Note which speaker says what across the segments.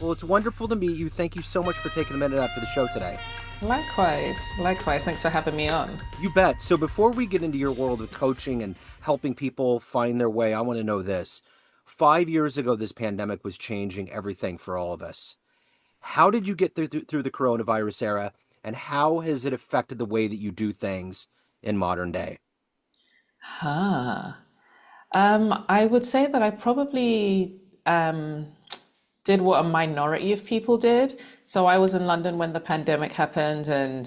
Speaker 1: Well, it's wonderful to meet you. Thank you so much for taking a minute after the show today.
Speaker 2: Likewise, likewise. Thanks for having me on.
Speaker 1: You bet. So before we get into your world of coaching and helping people find their way, I want to know this. 5 years ago, this pandemic was changing everything for all of us. How did you get through the coronavirus era, and how has it affected the way that you do things in modern day?
Speaker 2: Huh. I would say that I probably did what a minority of people did. So I was in London when the pandemic happened, and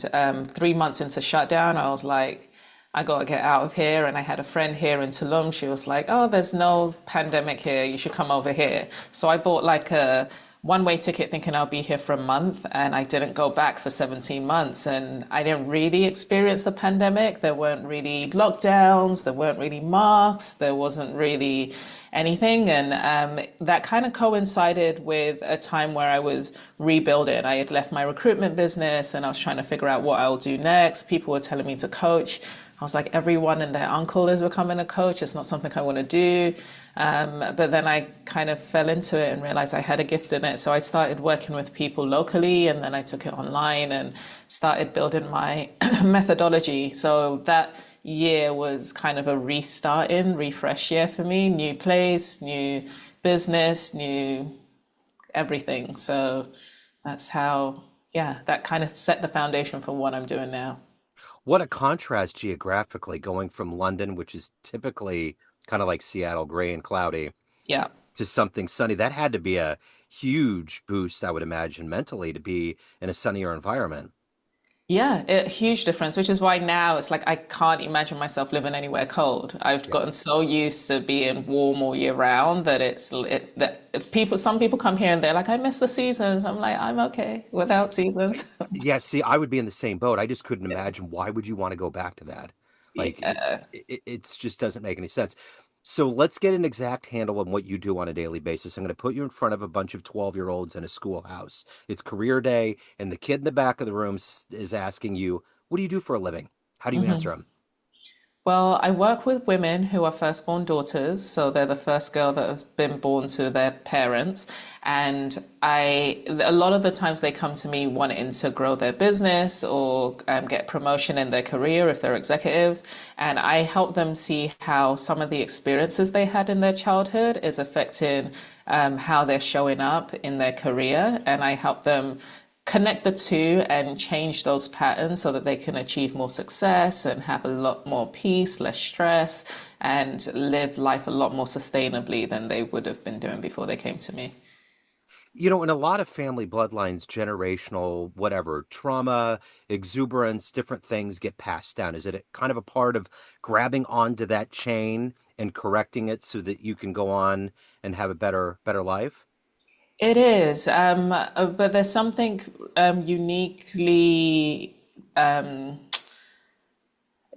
Speaker 2: 3 months into shutdown, I was like, I gotta get out of here. And I had a friend here in Tulum. She was like, "Oh, there's no pandemic here. You should come over here." So I bought like a one-way ticket thinking I'll be here for a month, and I didn't go back for 17 months. And I didn't really experience the pandemic. There weren't really lockdowns, there weren't really masks, there wasn't really anything. And that kind of coincided with a time where I was rebuilding. I had left my recruitment business and I was trying to figure out what I'll do next. People were telling me to coach. I was like, everyone and their uncle is becoming a coach. It's not something I want to do. But then I kind of fell into it and realized I had a gift in it. So I started working with people locally, and then I took it online and started building my methodology. So that year was kind of a refresh year for me. New place, new business, new everything. So that's how, yeah, that kind of set the foundation for what I'm doing now.
Speaker 1: What a contrast geographically, going from London, which is typically kind of like Seattle, gray and cloudy,
Speaker 2: Yeah.
Speaker 1: to something sunny. That had to be a huge boost, I would imagine, mentally to be in a sunnier environment.
Speaker 2: Yeah, a huge difference, which is why now it's like I can't imagine myself living anywhere cold. I've
Speaker 1: Yeah.
Speaker 2: gotten so used to being warm all year round that it's that if people some people come here and they're like, I miss the seasons. I'm like, I'm okay without seasons.
Speaker 1: Yeah, see, I would be in the same boat. I just couldn't imagine why would you want to go back to that? Like
Speaker 2: Yeah.
Speaker 1: it's just doesn't make any sense. So let's get an exact handle on what you do on a daily basis. I'm going to put you in front of a bunch of 12-year-olds in a schoolhouse. It's career day, and the kid in the back of the room is asking you, "What do you do for a living?" How do you answer him?
Speaker 2: Well, I work with women who are firstborn daughters, so they're the first girl that has been born to their parents. And a lot of the times they come to me wanting to grow their business or get promotion in their career if they're executives. And I help them see how some of the experiences they had in their childhood is affecting how they're showing up in their career. And I help them connect the two and change those patterns so that they can achieve more success and have a lot more peace, less stress, and live life a lot more sustainably than they would have been doing before they came to me.
Speaker 1: In a lot of family bloodlines, generational, whatever, trauma, exuberance, different things get passed down. Is it kind of a part of grabbing onto that chain and correcting it so that you can go on and have a better life?
Speaker 2: It is, but there's something uniquely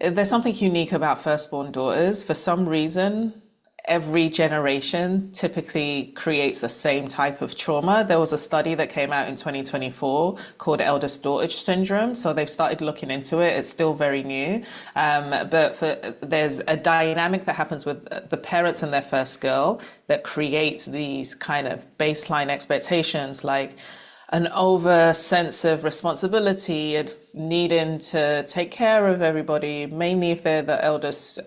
Speaker 2: there's something unique about firstborn daughters. For some reason, every generation typically creates the same type of trauma. There was a study that came out in 2024 called eldest daughter syndrome. So they've started looking into it. It's still very new. There's a dynamic that happens with the parents and their first girl that creates these kind of baseline expectations, like an over sense of responsibility and needing to take care of everybody, mainly if they're the eldest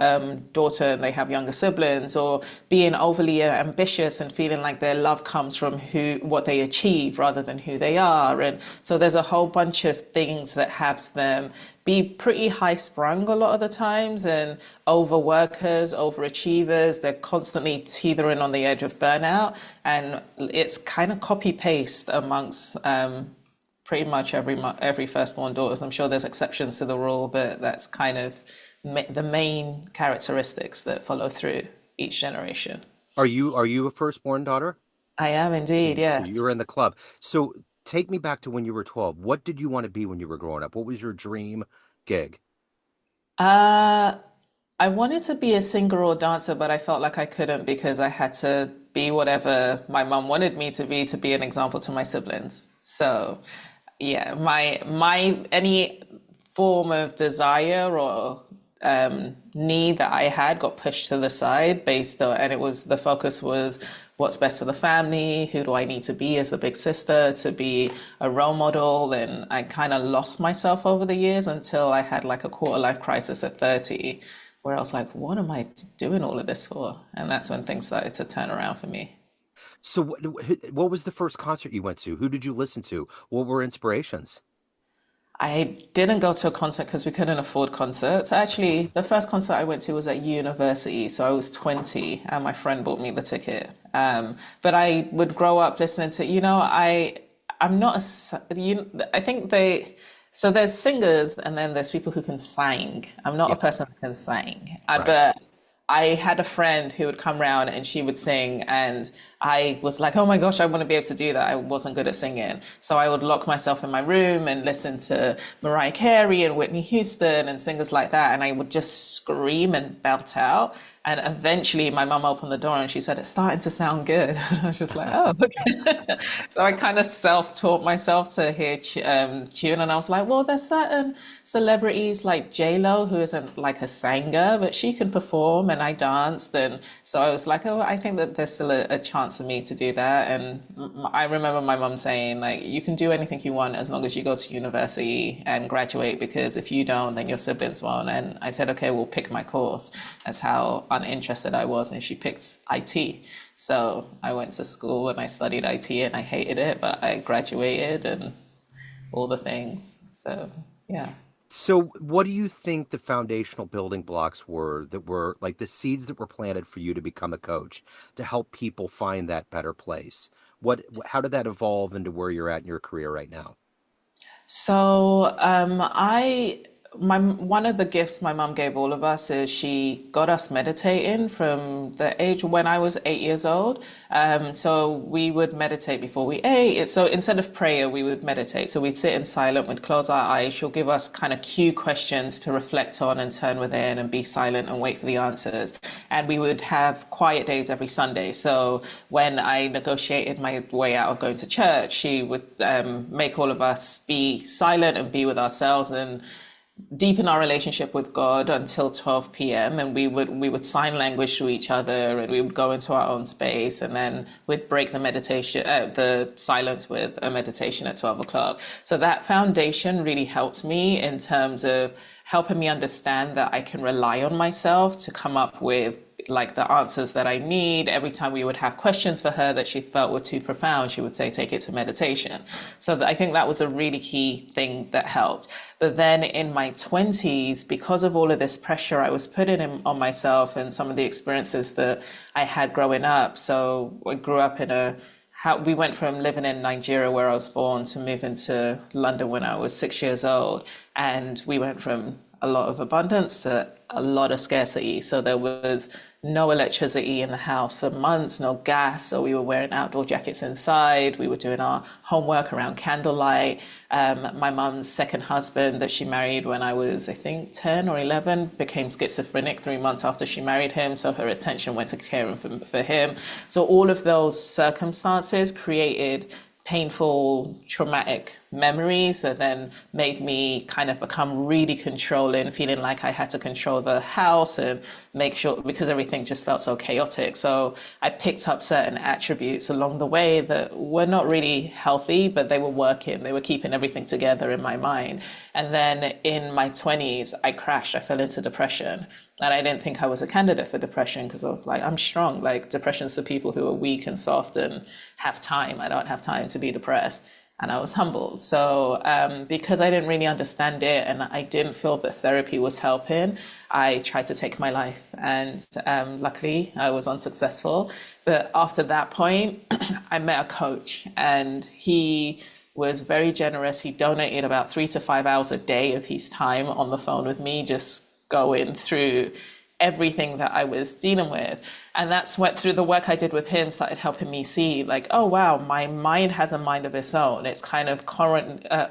Speaker 2: daughter and they have younger siblings, or being overly ambitious and feeling like their love comes from what they achieve rather than who they are. And so there's a whole bunch of things that has them be pretty high sprung a lot of the times and overworkers, overachievers. They're constantly teetering on the edge of burnout. And it's kind of copy paste amongst pretty much every firstborn daughters. I'm sure there's exceptions to the rule, but that's kind of the main characteristics that follow through each generation.
Speaker 1: Are you a firstborn daughter?
Speaker 2: I am indeed,
Speaker 1: So
Speaker 2: yes.
Speaker 1: you're in the club. So take me back to when you were 12. What did you want to be when you were growing up? What was your dream gig?
Speaker 2: Uh, I wanted to be a singer or dancer, but I felt like I couldn't because I had to be whatever my mum wanted me to be an example to my siblings. So, yeah, my any form of desire or need that I had got pushed to the side based on, and it was the focus was what's best for the family, who do I need to be as a big sister to be a role model. And I kind of lost myself over the years until I had like a quarter life crisis at 30, where I was like, what am I doing all of this for? And that's when things started to turn around for me.
Speaker 1: So what was the first concert you went to? Who did you listen to? What were inspirations?
Speaker 2: I didn't go to a concert because we couldn't afford concerts. Actually, the first concert I went to was at university, so I was 20, and my friend bought me the ticket. But I would grow up listening to, I'm not I think so there's singers and then there's people who can sing. I'm not a
Speaker 1: Yeah,
Speaker 2: person who can sing,
Speaker 1: right.
Speaker 2: but I had a friend who would come round and she would sing, and I was like, oh my gosh, I want to be able to do that. I wasn't good at singing. So I would lock myself in my room and listen to Mariah Carey and Whitney Houston and singers like that. And I would just scream and belt out. And eventually my mum opened the door and she said, it's starting to sound good. I was just like, oh, okay. So I kind of self-taught myself to hear tune. And I was like, well, there's certain celebrities like J-Lo, who isn't like a singer, but she can perform and I danced. And so I was like, oh, I think that there's still a chance for me to do that. And I remember my mum saying, like, you can do anything you want as long as you go to university and graduate, because if you don't, then your siblings won't. And I said, okay, we'll pick my course. That's how uninterested I was. And she picked IT. So I went to school and I studied IT and I hated it, but I graduated and all the things. So, yeah.
Speaker 1: So what do you think the foundational building blocks were that were like the seeds that were planted for you to become a coach, to help people find that better place? How did that evolve into where you're at in your career right now?
Speaker 2: So my one of the gifts my mom gave all of us is she got us meditating from the age when I was 8 years old. So we would meditate before we ate. So instead of prayer, we would meditate. So we'd sit in silent, we'd close our eyes. She'll give us kind of cue questions to reflect on and turn within and be silent and wait for the answers. And we would have quiet days every Sunday. So when I negotiated my way out of going to church, she would make all of us be silent and be with ourselves and deepen our relationship with God until 12 p.m. And we would sign language to each other and we would go into our own space, and then we'd break the silence with a meditation at 12 o'clock. So that foundation really helped me in terms of helping me understand that I can rely on myself to come up with like the answers that I need. Every time we would have questions for her that she felt were too profound, she would say, take it to meditation. So I think that was a really key thing that helped. But then in my 20s, because of all of this pressure I was putting on myself and some of the experiences that I had growing up. So I grew up we went from living in Nigeria, where I was born, to moving to London when I was 6 years old. And we went from a lot of abundance to a lot of scarcity. So there was no electricity in the house for months, no gas. So we were wearing outdoor jackets inside. We were doing our homework around candlelight. My mum's second husband that she married when I was, I think, 10 or 11, became schizophrenic 3 months after she married him. So her attention went to caring for him. So all of those circumstances created painful, traumatic memories that then made me kind of become really controlling, feeling like I had to control the house and make sure, because everything just felt so chaotic. So I picked up certain attributes along the way that were not really healthy, but they were working. They were keeping everything together in my mind. And then in my 20s, I crashed. I fell into depression. And I didn't think I was a candidate for depression because I was like, I'm strong. Like, depression's for people who are weak and soft and have time. I don't have time to be depressed. And I was humbled. So because I didn't really understand it and I didn't feel that therapy was helping, I tried to take my life. And luckily, I was unsuccessful. But after that point, I met a coach, and he was very generous. He donated about 3 to 5 hours a day of his time on the phone with me, just going through everything that I was dealing with. And that's what, through the work I did with him, started helping me see like, oh, wow, my mind has a mind of its own. It's kind of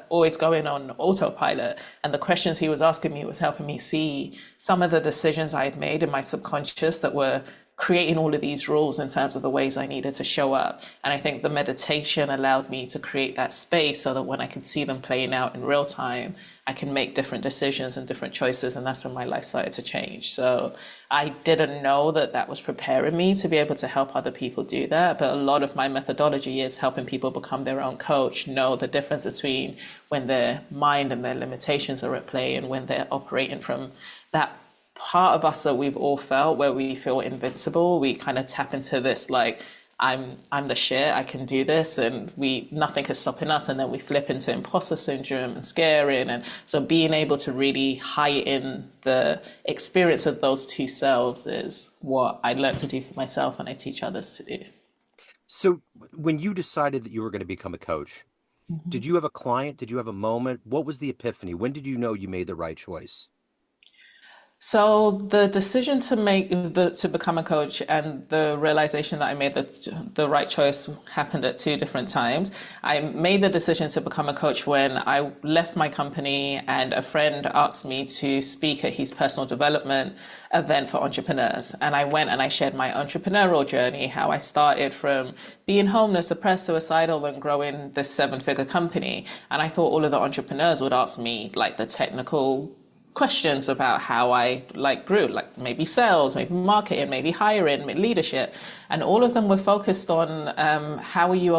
Speaker 2: always going on autopilot. And the questions he was asking me was helping me see some of the decisions I had made in my subconscious that were creating all of these rules in terms of the ways I needed to show up. And I think the meditation allowed me to create that space so that when I could see them playing out in real time, I can make different decisions and different choices. And that's when my life started to change. So I didn't know that that was preparing me to be able to help other people do that. But a lot of my methodology is helping people become their own coach, know the difference between when their mind and their limitations are at play and when they're operating from that part of us that we've all felt where we feel invincible. We kind of tap into this like, I'm the shit, I can do this, and nothing is stopping us, and then we flip into imposter syndrome and scaring. And so being able to really heighten the experience of those two selves is what I learned to do for myself and I teach others to do.
Speaker 1: So when you decided that you were going to become a coach, did you have a client? Did you have a moment? What was the epiphany? When did you know you made the right choice?
Speaker 2: So the decision to become a coach and the realization that I made that the right choice happened at two different times. I made the decision to become a coach when I left my company and a friend asked me to speak at his personal development event for entrepreneurs. And I went and I shared my entrepreneurial journey, how I started from being homeless, depressed, suicidal, and growing this seven-figure company. And I thought all of the entrepreneurs would ask me like the technical questions about how I like grew, like maybe sales, maybe marketing, maybe hiring, leadership, and all of them were focused on how are you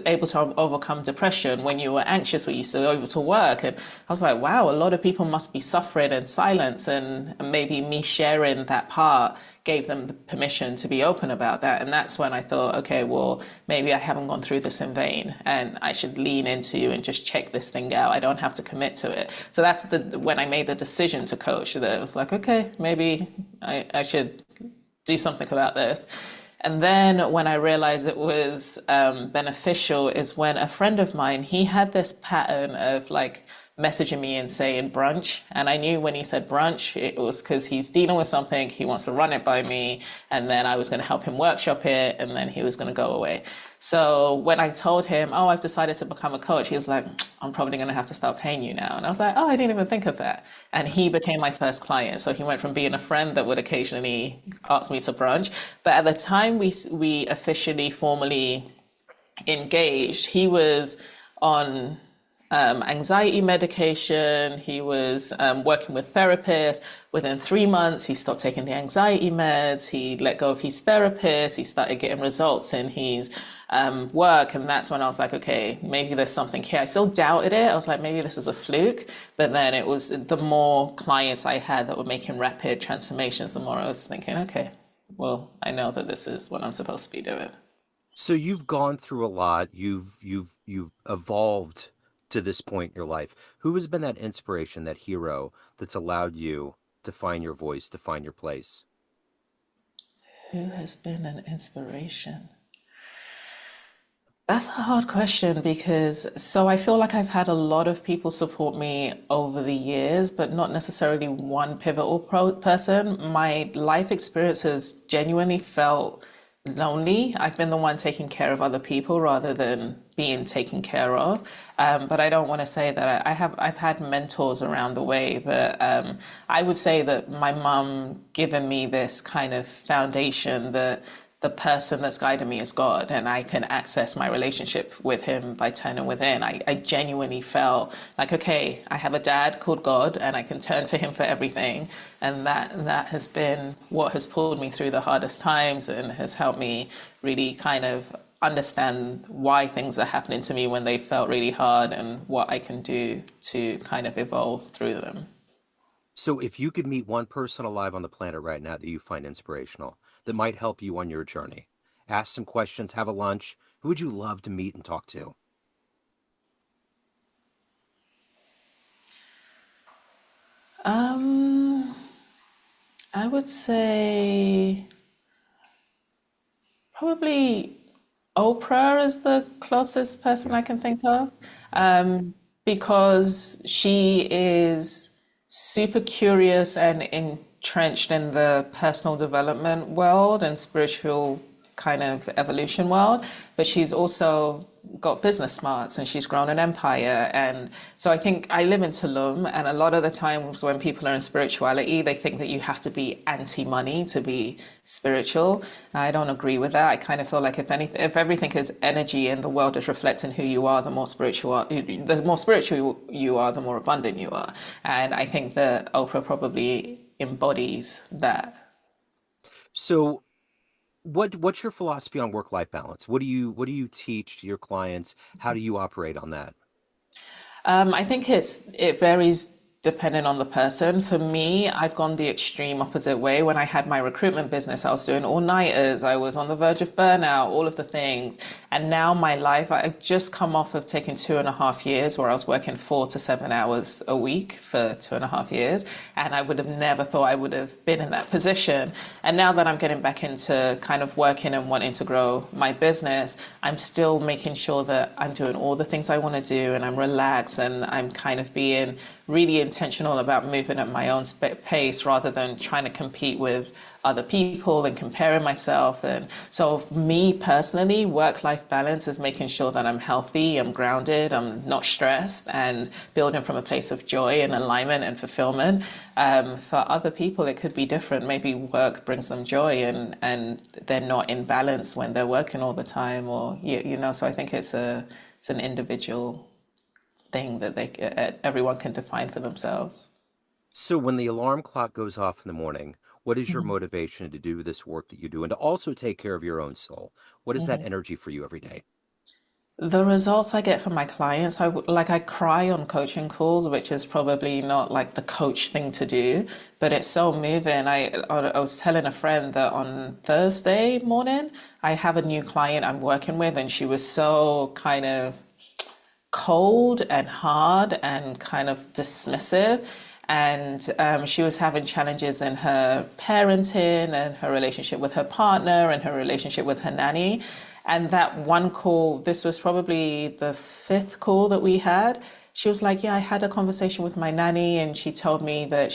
Speaker 2: able to overcome depression when you were anxious, were you still able to work? And I was like, wow, a lot of people must be suffering in silence, and maybe me sharing that part gave them the permission to be open about that. And that's when I thought, okay, well, maybe I haven't gone through this in vain and I should lean into and just check this thing out. I don't have to commit to it. So that's when I made the decision to coach, that it was like, okay, maybe I should do something about this. And then when I realized it was beneficial is when a friend of mine, he had this pattern of like messaging me and saying brunch. And I knew when he said brunch, it was because he's dealing with something, he wants to run it by me, and then I was going to help him workshop it, and then he was going to go away. So when I told him, oh, I've decided to become a coach, he was like, I'm probably going to have to start paying you now. And I was like, oh, I didn't even think of that. And he became my first client. So he went from being a friend that would occasionally ask me to brunch. But at the time we officially, formally engaged, he was on anxiety medication. He was working with therapists. Within 3 months, he stopped taking the anxiety meds. He let go of his therapist. He started getting results in his work. And that's when I was like, okay, maybe there's something here. I still doubted it. I was like, maybe this is a fluke. But then it was the more clients I had that were making rapid transformations, the more I was thinking, okay, well, I know that this is what I'm supposed to be doing.
Speaker 1: So you've gone through a lot. You've evolved to this point in your life. Who has been that inspiration, that hero that's allowed you to find your voice, to find your place?
Speaker 2: Who has been an inspiration? That's a hard question because so I feel like I've had a lot of people support me over the years, but not necessarily one pivotal person. My life experience has genuinely felt lonely. I've been the one taking care of other people rather than being taken care of. But I don't want to say that I've had mentors around the way, but I would say that my mum given me this kind of foundation that the person that's guiding me is God, and I can access my relationship with him by turning within. I genuinely felt like, okay, I have a dad called God and I can turn to him for everything. And that has been what has pulled me through the hardest times and has helped me really kind of understand why things are happening to me when they felt really hard and what I can do to kind of evolve through them.
Speaker 1: So if you could meet one person alive on the planet right now that you find inspirational, that might help you on your journey, ask some questions, have a lunch, who would you love to meet and talk to?
Speaker 2: Um, I would say probably Oprah is the closest person
Speaker 1: Yeah.
Speaker 2: I can think of, because she is super curious and entrenched in the personal development world and spiritual kind of evolution world, but she's also got business smarts and she's grown an empire. And so I think I live in Tulum, and a lot of the times when people are in spirituality, they think that you have to be anti-money to be spiritual. I don't agree with that. I kind of feel like if everything is energy and the world is reflecting who you are, the more spiritual you are, the more abundant you are. And I think that Oprah probably embodies that.
Speaker 1: So what's your philosophy on work-life balance? What do you teach to your clients? How do you operate on that?
Speaker 2: I think it varies depending on the person. For me, I've gone the extreme opposite way. When I had my recruitment business, I was doing all-nighters, I was on the verge of burnout, all of the things. And now my life, I've just come off of taking 2.5 years where I was working 4 to 7 hours a week for 2.5 years. And I would have never thought I would have been in that position. And now that I'm getting back into kind of working and wanting to grow my business, I'm still making sure that I'm doing all the things I want to do and I'm relaxed and I'm kind of being really intentional about moving at my own pace rather than trying to compete with other people and comparing myself. And so, me personally, work-life balance is making sure that I'm healthy, I'm grounded, I'm not stressed, and building from a place of joy and alignment and fulfillment. For other people, it could be different. Maybe work brings them joy, and they're not in balance when they're working all the time, or So I think it's an individual thing that everyone can define for themselves.
Speaker 1: So when the alarm clock goes off in the morning, what is your motivation to do this work that you do and to also take care of your own soul? What is that energy for you every day?
Speaker 2: The results I get from my clients, I cry on coaching calls, which is probably not like the coach thing to do, but it's so moving. I was telling a friend that on Thursday morning, I have a new client I'm working with, and she was so kind of cold and hard and kind of dismissive. And she was having challenges in her parenting and her relationship with her partner and her relationship with her nanny. And that one call, this was probably the fifth call that we had. She was like, yeah, I had a conversation with my nanny and she told me that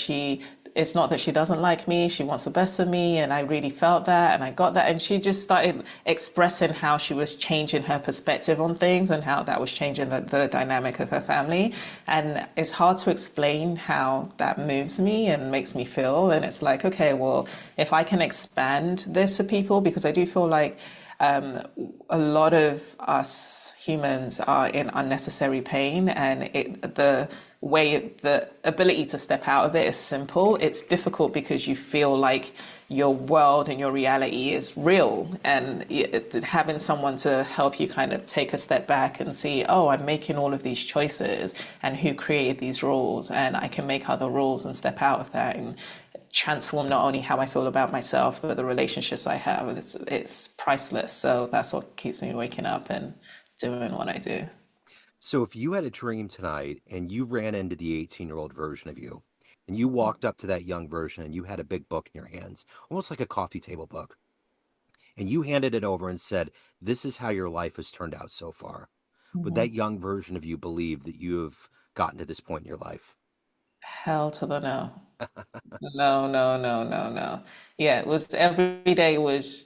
Speaker 2: it's not that she doesn't like me, she wants the best for me. And I really felt that and I got that. And she just started expressing how she was changing her perspective on things and how that was changing the dynamic of her family. And it's hard to explain how that moves me and makes me feel. And it's like, okay, well, if I can expand this for people, because I do feel like a lot of us humans are in unnecessary pain, and the ability to step out of it is simple. It's difficult because you feel like your world and your reality is real, and having someone to help you kind of take a step back and see, oh, I'm making all of these choices, and who created these rules, and I can make other rules and step out of that and transform not only how I feel about myself, but the relationships I have. It's priceless. So that's what keeps me waking up and doing what I do.
Speaker 1: So if you had a dream tonight and you ran into the 18-year-old version of you and you walked up to that young version and you had a big book in your hands, almost like a coffee table book, and you handed it over and said, this is how your life has turned out so far, would that young version of you believe that you have gotten to this point in your life?
Speaker 2: Hell to the no. No, no, no, no, no. Yeah, it was every day was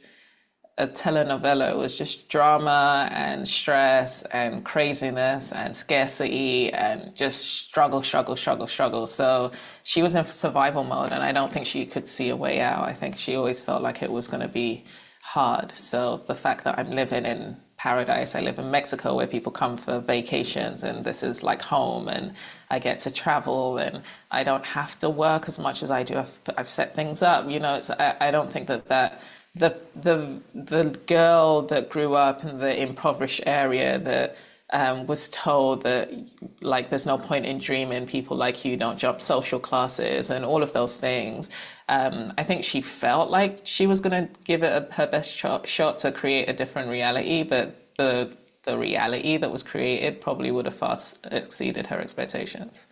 Speaker 2: a telenovela. It was just drama and stress and craziness and scarcity and just struggle, struggle, struggle, struggle. So she was in survival mode, and I don't think she could see a way out. I think she always felt like it was going to be hard. So the fact that I'm living in paradise, I live in Mexico where people come for vacations, and this is like home, and I get to travel, and I don't have to work as much as I do. I've set things up, I don't think that the girl that grew up in the impoverished area that was told that like there's no point in dreaming, people like you don't jump social classes and all of those things. I think she felt like she was going to give it her best shot to create a different reality, but the reality that was created probably would have far exceeded her expectations.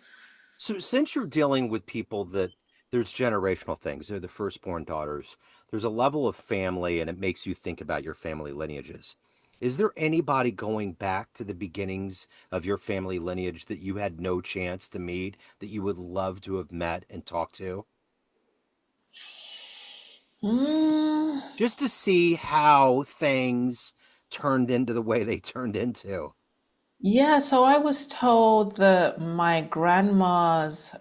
Speaker 1: So, since you're dealing with people that there's generational things, they're the firstborn daughters, there's a level of family and it makes you think about your family lineages. Is there anybody going back to the beginnings of your family lineage that you had no chance to meet that you would love to have met and talked to?
Speaker 2: Mm,
Speaker 1: just to see how things turned into the way they turned into.
Speaker 2: yeah, so I was told that my grandma's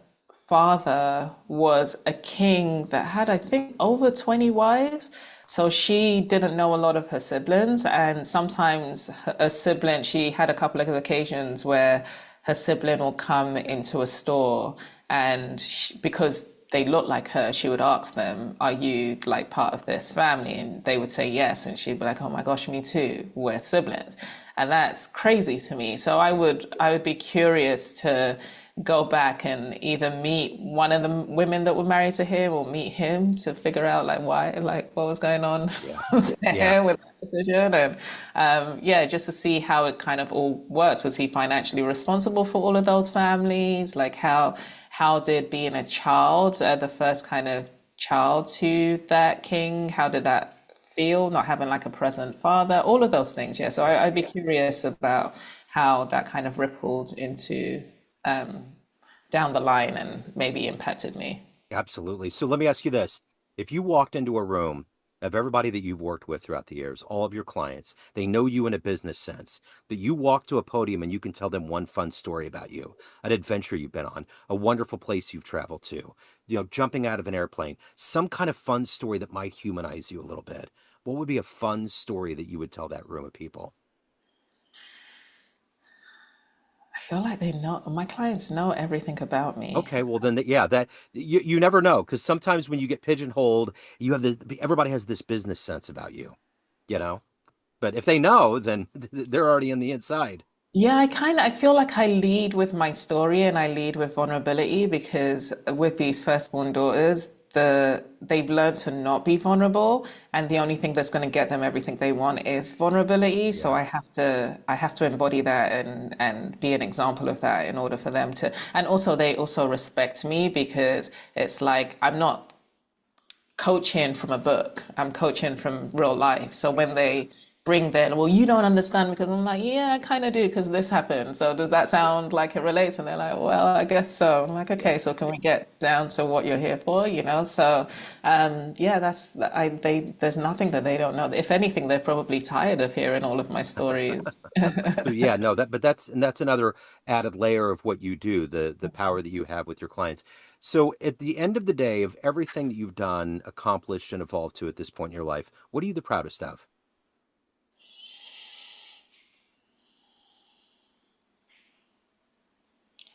Speaker 2: father was a king that had, I think, over 20 wives. So she didn't know a lot of her siblings, and sometimes a sibling, she had a couple of occasions where her sibling will come into a store, and because they look like her, she would ask them, "Are you like part of this family?" And they would say yes, and she'd be like, "Oh my gosh, me too. We're siblings." And that's crazy to me. So I would be curious to go back and either meet one of the women that were married to him or meet him to figure out like why, like what was going on
Speaker 1: Yeah. Yeah.
Speaker 2: there with that decision. And yeah, just to see how it kind of all worked. Was he financially responsible for all of those families? Like how did being a child, the first kind of child to that king, how did that feel, not having like a present father, all of those things. Yeah. So
Speaker 1: Yeah.
Speaker 2: I'd be curious about how that kind of rippled into um, down the line and maybe impacted me.
Speaker 1: Absolutely. So let me ask you this. If you walked into a room of everybody that you've worked with throughout the years, all of your clients, they know you in a business sense, but you walk to a podium and you can tell them one fun story about you, an adventure you've been on, a wonderful place you've traveled to, jumping out of an airplane, some kind of fun story that might humanize you a little bit. What would be a fun story that you would tell that room of people?
Speaker 2: I feel like they know, my clients know everything about me.
Speaker 1: Okay, well then, yeah, that you never know because sometimes when you get pigeonholed, you have this. Everybody has this business sense about you, you know. But if they know, then they're already on the inside.
Speaker 2: Yeah, I feel like I lead with my story and I lead with vulnerability because with these firstborn daughters, they've learned to not be vulnerable, and the only thing that's going to get them everything they want is vulnerability. So
Speaker 1: Yeah,
Speaker 2: I have to embody that and be an example of that in order for them to, and also they also respect me because it's like I'm not coaching from a book. I'm coaching from real life. So when they bring that, well, you don't understand because I'm like, yeah, I kind of do because this happened. So does that
Speaker 1: yeah,
Speaker 2: sound like it relates? And they're like, well, I guess so. I'm like,
Speaker 1: yeah.
Speaker 2: okay, so can we get down to what you're here for? So, yeah, there's nothing that they don't know. If anything, they're probably tired of hearing all of my stories.
Speaker 1: So yeah, no, that's another added layer of what you do, the power that you have with your clients. So at the end of the day, of everything that you've done, accomplished, and evolved to at this point in your life, what are you the proudest of?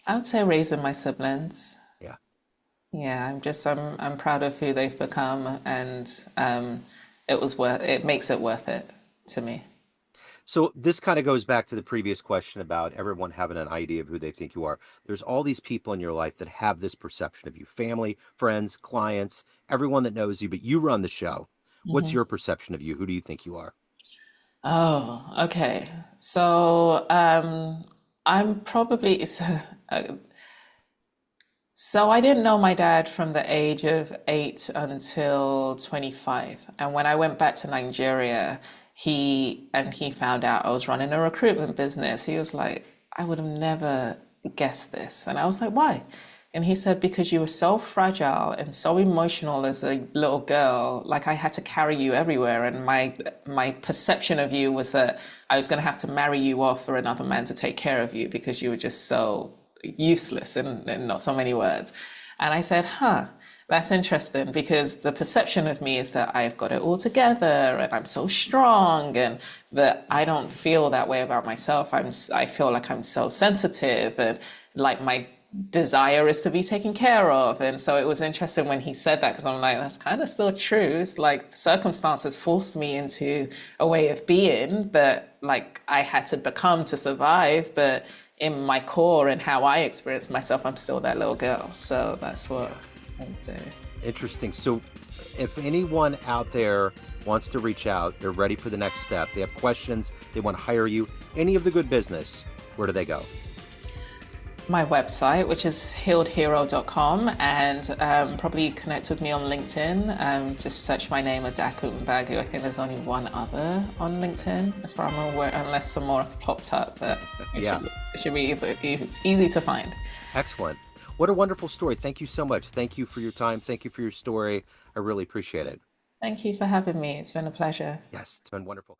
Speaker 2: I would say raising my siblings.
Speaker 1: Yeah.
Speaker 2: Yeah, I'm proud of who they've become, and it makes it worth it to me.
Speaker 1: So this kind of goes back to the previous question about everyone having an idea of who they think you are. There's all these people in your life that have this perception of you, family, friends, clients, everyone that knows you, but you run the show. What's
Speaker 2: Hmm.
Speaker 1: your perception of you? Who do you think you are?
Speaker 2: Oh, okay. So I'm probably so I didn't know my dad from the age of 8 until 25. And when I went back to Nigeria, he found out I was running a recruitment business. He was like, I would have never guessed this. And I was like, why? And he said, because you were so fragile and so emotional as a little girl, like I had to carry you everywhere. And my perception of you was that I was going to have to marry you off for another man to take care of you because you were just so useless in not so many words. And I said, huh, that's interesting because the perception of me is that I've got it all together and I'm so strong, and that I don't feel that way about myself. I feel like I'm so sensitive and like my desire is to be taken care of. And so it was interesting when he said that because I'm like, that's kind of still true. It's like circumstances forced me into a way of being that like I had to become to survive, but in my core and how I experience myself, I'm still that little girl. So that's what
Speaker 1: Yeah.
Speaker 2: I would say.
Speaker 1: Interesting. So if anyone out there wants to reach out, they're ready for the next step, they have questions, they want to hire you, any of the good business, where do they go?
Speaker 2: My website, which is healedhero.com, and probably connect with me on LinkedIn. Just search my name, Adaku Mbagwu. I think there's only one other on LinkedIn, as far as I'm aware, unless some more have popped up. But it
Speaker 1: Yeah.
Speaker 2: should be, it should be easy to find.
Speaker 1: Excellent. What a wonderful story. Thank you so much. Thank you for your time. Thank you for your story. I really appreciate it.
Speaker 2: Thank you for having me. It's been a pleasure.
Speaker 1: Yes, it's been wonderful.